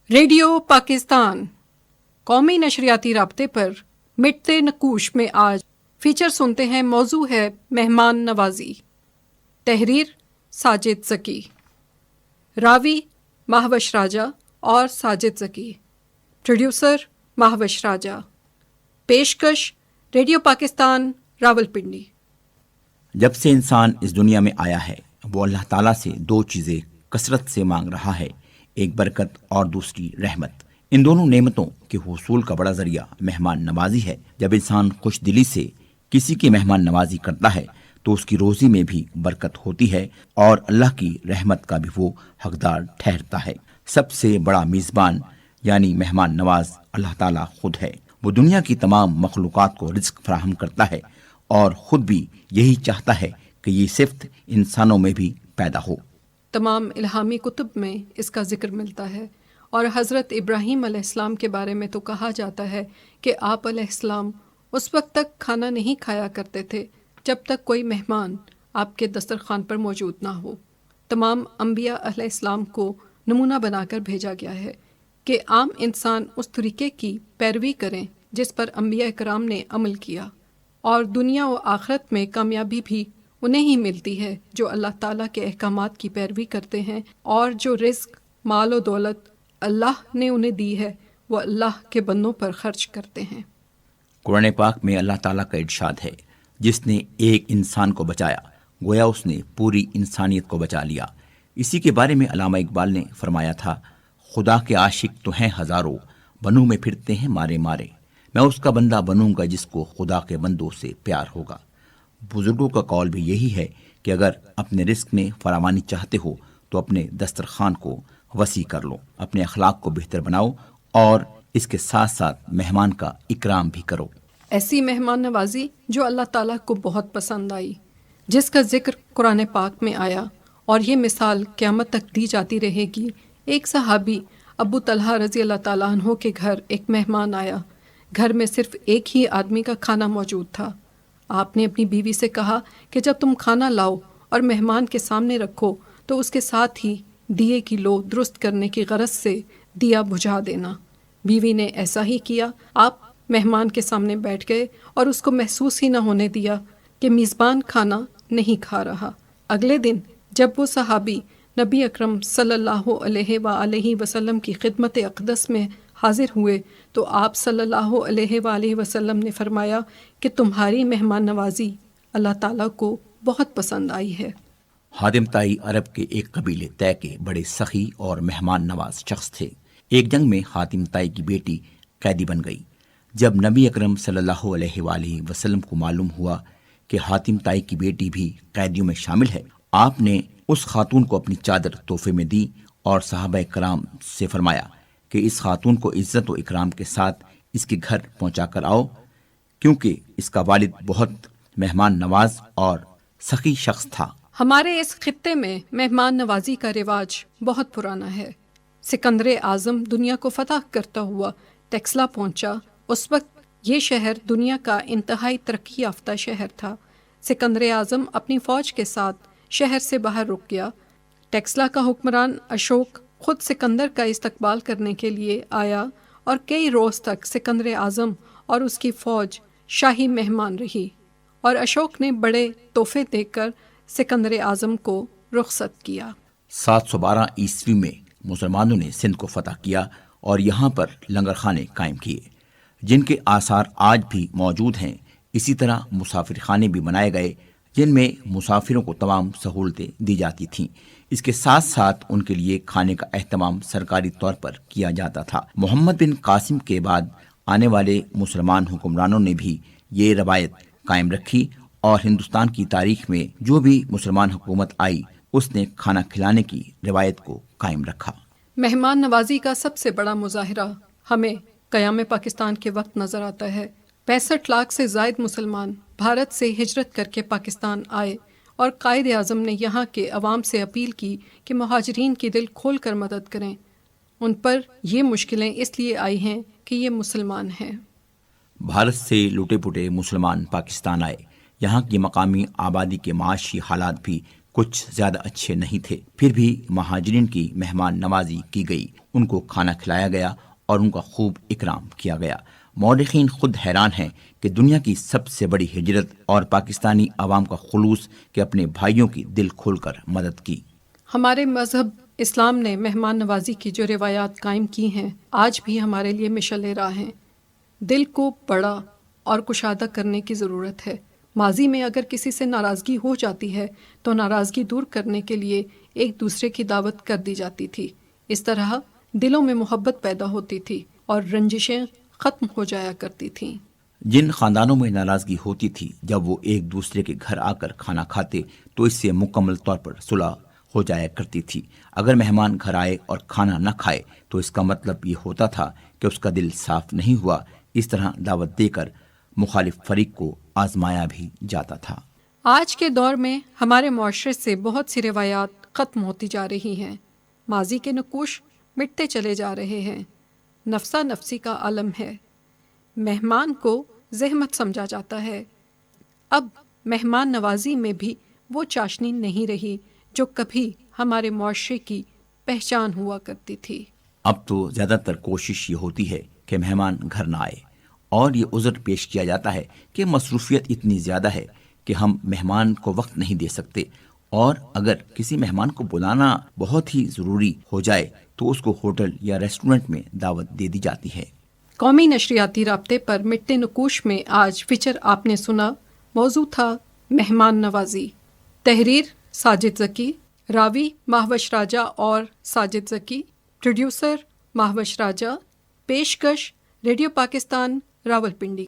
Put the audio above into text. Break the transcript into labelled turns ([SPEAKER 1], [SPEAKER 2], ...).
[SPEAKER 1] Radio Pakistan قومی نشریاتی رابطے پر مٹتے نقوش میں آج فیچر سنتے ہیں۔ موضوع ہے مہمان نوازی۔ تحریر ساجد ذکی، راوی مہوش راجہ اور ساجد ذکی، پروڈیوسر مہوش راجہ، پیشکش ریڈیو پاکستان راولپنڈی۔
[SPEAKER 2] جب سے انسان اس دنیا میں آیا ہے وہ اللہ تعالیٰ سے دو چیزیں کثرت سے مانگ رہا ہے، ایک برکت اور دوسری رحمت۔ ان دونوں نعمتوں کے حصول کا بڑا ذریعہ مہمان نوازی ہے۔ جب انسان خوش دلی سے کسی کی مہمان نوازی کرتا ہے تو اس کی روزی میں بھی برکت ہوتی ہے اور اللہ کی رحمت کا بھی وہ حقدار ٹھہرتا ہے۔ سب سے بڑا میزبان یعنی مہمان نواز اللہ تعالیٰ خود ہے۔ وہ دنیا کی تمام مخلوقات کو رزق فراہم کرتا ہے اور خود بھی یہی چاہتا ہے کہ یہ صفت انسانوں میں بھی پیدا ہو۔
[SPEAKER 1] تمام الہامی کتب میں اس کا ذکر ملتا ہے، اور حضرت ابراہیم علیہ السلام کے بارے میں تو کہا جاتا ہے کہ آپ علیہ السلام اس وقت تک کھانا نہیں کھایا کرتے تھے جب تک کوئی مہمان آپ کے دسترخوان پر موجود نہ ہو۔ تمام انبیاء علیہ السلام کو نمونہ بنا کر بھیجا گیا ہے کہ عام انسان اس طریقے کی پیروی کریں جس پر انبیاء کرام نے عمل کیا، اور دنیا و آخرت میں کامیابی بھی انہیں ہی ملتی ہے جو اللہ تعالیٰ کے احکامات کی پیروی کرتے ہیں، اور جو رزق، مال و دولت اللہ نے انہیں دی ہے وہ اللہ کے بندوں پر خرچ کرتے ہیں۔
[SPEAKER 2] قرآن پاک میں اللہ تعالیٰ کا ارشاد ہے، جس نے ایک انسان کو بچایا گویا اس نے پوری انسانیت کو بچا لیا۔ اسی کے بارے میں علامہ اقبال نے فرمایا تھا، خدا کے عاشق تو ہیں ہزاروں، بنوں میں پھرتے ہیں مارے مارے، میں اس کا بندہ بنوں گا جس کو خدا کے بندوں سے پیار ہوگا۔ بزرگوں کا قول بھی یہی ہے کہ اگر اپنے رزق میں فراوانی چاہتے ہو تو اپنے دسترخوان کو وسیع کر لو، اپنے اخلاق کو بہتر بناؤ اور اس کے ساتھ ساتھ مہمان کا اکرام بھی کرو۔
[SPEAKER 1] ایسی مہمان نوازی جو اللہ تعالیٰ کو بہت پسند آئی، جس کا ذکر قرآن پاک میں آیا، اور یہ مثال قیامت تک دی جاتی رہے گی۔ ایک صحابی ابو طلحہ رضی اللہ تعالیٰ عنہ کے گھر ایک مہمان آیا۔ گھر میں صرف ایک ہی آدمی کا کھانا موجود تھا۔ آپ نے اپنی بیوی سے کہا کہ جب تم کھانا لاؤ اور مہمان کے سامنے رکھو تو اس کے ساتھ ہی دیے کی لو درست کرنے کی غرض سے دیا بجھا دینا۔ بیوی نے ایسا ہی کیا۔ آپ مہمان کے سامنے بیٹھ گئے اور اس کو محسوس ہی نہ ہونے دیا کہ میزبان کھانا نہیں کھا رہا۔ اگلے دن جب وہ صحابی نبی اکرم صلی اللہ علیہ وآلہ وسلم کی خدمت اقدس میں حاضر ہوئے تو آپ صلی اللہ علیہ وآلہ وسلم نے فرمایا کہ تمہاری مہمان نوازی اللہ تعالیٰ کو بہت پسند آئی ہے۔
[SPEAKER 2] حاتم طائی عرب کے ایک قبیلے طے کے بڑے سخی اور مہمان نواز شخص تھے۔ ایک جنگ میں حاتم طائی کی بیٹی قیدی بن گئی۔ جب نبی اکرم صلی اللہ علیہ وآلہ وسلم کو معلوم ہوا کہ حاتم طائی کی بیٹی بھی قیدیوں میں شامل ہے، آپ نے اس خاتون کو اپنی چادر تحفے میں دی اور صحابہ کرام سے فرمایا کہ اس خاتون کو عزت و اکرام کے ساتھ اس کے گھر پہنچا کر آؤ، کیونکہ اس کا والد بہت مہمان نواز اور سخی شخص تھا۔
[SPEAKER 1] ہمارے اس خطے میں مہمان نوازی کا رواج بہت پرانا ہے۔ سکندر اعظم دنیا کو فتح کرتا ہوا ٹیکسلا پہنچا۔ اس وقت یہ شہر دنیا کا انتہائی ترقی یافتہ شہر تھا۔ سکندر اعظم اپنی فوج کے ساتھ شہر سے باہر رک گیا۔ ٹیکسلا کا حکمران اشوک خود سکندر کا استقبال کرنے کے لیے آیا، اور کئی روز تک سکندر اعظم اور اس کی فوج شاہی مہمان رہی، اور اشوک نے بڑے تحفے دے کر سکندر اعظم کو رخصت کیا۔
[SPEAKER 2] 712 عیسوی میں مسلمانوں نے سندھ کو فتح کیا اور یہاں پر لنگر خانے قائم کیے، جن کے آثار آج بھی موجود ہیں۔ اسی طرح مسافر خانے بھی بنائے گئے جن میں مسافروں کو تمام سہولتیں دی جاتی تھیں۔ اس کے ساتھ ساتھ ان کے لیے کھانے کا اہتمام سرکاری طور پر کیا جاتا تھا۔ محمد بن قاسم کے بعد آنے والے مسلمان حکمرانوں نے بھی یہ روایت قائم رکھی، اور ہندوستان کی تاریخ میں جو بھی مسلمان حکومت آئی اس نے کھانا کھلانے کی روایت کو قائم رکھا۔
[SPEAKER 1] مہمان نوازی کا سب سے بڑا مظاہرہ ہمیں قیام پاکستان کے وقت نظر آتا ہے۔ 65 لاکھ سے زائد مسلمان بھارت سے ہجرت کر کے پاکستان آئے، اور قائد اعظم نے یہاں کے عوام سے اپیل کی کہ مہاجرین کی دل کھول کر مدد کریں۔ ان پر یہ مشکلیں اس لیے آئی ہیں کہ یہ مسلمان ہیں۔
[SPEAKER 2] بھارت سے لوٹے پوٹے مسلمان پاکستان آئے۔ یہاں کی مقامی آبادی کے معاشی حالات بھی کچھ زیادہ اچھے نہیں تھے، پھر بھی مہاجرین کی مہمان نوازی کی گئی، ان کو کھانا کھلایا گیا اور ان کا خوب اکرام کیا گیا۔ مورخین خود حیران ہیں کہ دنیا کی سب سے بڑی ہجرت اور پاکستانی عوام کا خلوص کہ اپنے بھائیوں کی دل کھول کر مدد کی۔
[SPEAKER 1] ہمارے مذہب اسلام نے مہمان نوازی کی جو روایات قائم کی ہیں آج بھی ہمارے لیے مشعل راہ ہیں۔ دل کو بڑا اور کشادہ کرنے کی ضرورت ہے۔ ماضی میں اگر کسی سے ناراضگی ہو جاتی ہے تو ناراضگی دور کرنے کے لیے ایک دوسرے کی دعوت کر دی جاتی تھی۔ اس طرح دلوں میں محبت پیدا ہوتی تھی اور رنجشیں ختم ہو جایا کرتی تھیں۔
[SPEAKER 2] جن خاندانوں میں ناراضگی ہوتی تھی جب وہ ایک دوسرے کے گھر آ کر کھانا کھاتے تو اس سے مکمل طور پر صلح ہو جایا کرتی تھی۔ اگر مہمان گھر آئے اور کھانا نہ کھائے تو اس کا مطلب یہ ہوتا تھا کہ اس کا دل صاف نہیں ہوا۔ اس طرح دعوت دے کر مخالف فریق کو آزمایا بھی جاتا تھا۔
[SPEAKER 1] آج کے دور میں ہمارے معاشرے سے بہت سی روایات ختم ہوتی جا رہی ہیں۔ ماضی کے نقوش مٹتے چلے جا رہے ہیں۔ نفسا نفسی کا عالم ہے۔ مہمان کو زحمت سمجھا جاتا ہے۔ اب مہمان نوازی میں بھی وہ چاشنی نہیں رہی جو کبھی ہمارے معاشرے کی پہچان ہوا کرتی تھی۔
[SPEAKER 2] اب تو زیادہ تر کوشش یہ ہوتی ہے کہ مہمان گھر نہ آئے، اور یہ عذر پیش کیا جاتا ہے کہ مصروفیت اتنی زیادہ ہے کہ ہم مہمان کو وقت نہیں دے سکتے، اور اگر کسی مہمان کو بلانا بہت ہی ضروری ہو جائے تو اس کو ہوٹل یا ریسٹورنٹ میں دعوت دے دی جاتی ہے۔
[SPEAKER 1] قومی نشریاتی رابطے پر مٹتے نقوش میں آج فیچر آپ نے سنا۔ موضوع تھا مہمان نوازی۔ تحریر ساجد ذکی، راوی مہوش راجہ اور ساجد ذکی، پروڈیوسر مہوش راجہ، پیشکش ریڈیو پاکستان راولپنڈی۔